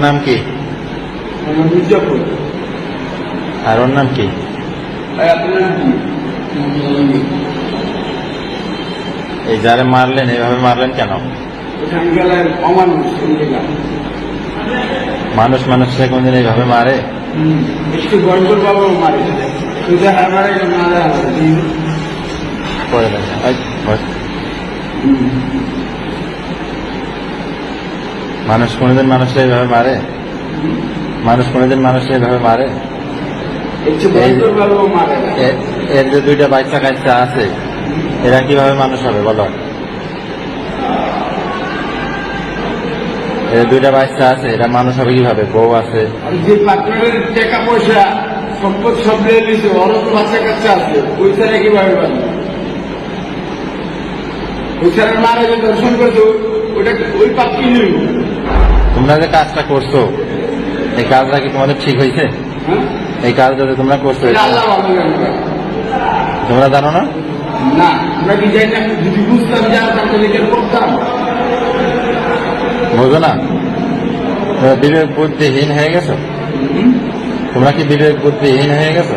নাম কি? মির্জাপুর। আর ওর নাম কি? আপনার নাম কি? এই যারে মারলেন এইভাবে মারলেন কেন? ওখানে গেলেন অমানুষ গেলাম। মানুষ মানুষকে কোনদিন এইভাবে মারে? একটু গড়গড় বাবাও মারে, সোজা হারবারে মারা করে দেন। মানুষ কোনদিন মানুষকে এইভাবে মারে? মানুষ কোনদিন মানুষকে এইভাবে মারে? একটু গড়গড় বাবাও মারে। এর যে দুইটা বাচ্চা কাচ্চা আছে এরা কিভাবে মানুষ হবে বলো? এর দুইটা বাচ্চা আছে এরা মানুষ হবে কিভাবে? বউ আছে। যে পার্টনারের টাকা পয়সা সম্পদ সব নিয়ে নিয়েছে, ওরও তো বাচ্চা কাচ্চা আছে, ওই ছাড়া কিভাবে পারবে? ওই ছাড়া মারা যে দর্শন করতো ওটা ওই পাপ কি নিল? তোমরা যে কাজটা করছো এই কাজটা কি তোমাদের ঠিক হয়েছে? হ্যাঁ, এই কাজটা যে তোমরা করছো এটা আল্লাহ ভালো জানে। তোমরা জানো না? না, আমরা কি জানি না? যদি বুঝতাম জানতাম তাহলে কেন করতাম? বোঝো না? তোমরা বিবেক বুদ্ধিহীন হয়ে গেছো। তোমরা কি বিবেক বুদ্ধিহীন হয়ে গেছো?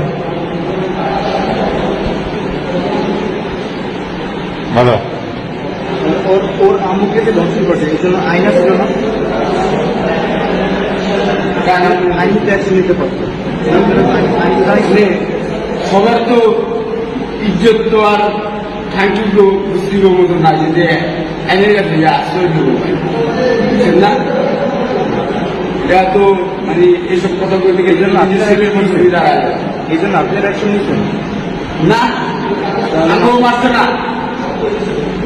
বলো। ওর আমুকে যে ধর্ষণ করছে এই জন্য আইনা ছিল না, আইনি অ্যাকশন নিতে পারতো। সবার তো ইজ্জত তো আর থ্যাংক ইউ তো বুঝতে মতো না, যে আইনের কাছে আশ্রয় দেবো না। এটা তো মানে এইসব কথা বলতে গেলে এই জন্য আপনার অ্যাকশন নিচ্ছেন না। আমিও মারছে না,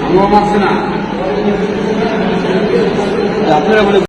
আমিও মারছে না। আপনারা বলে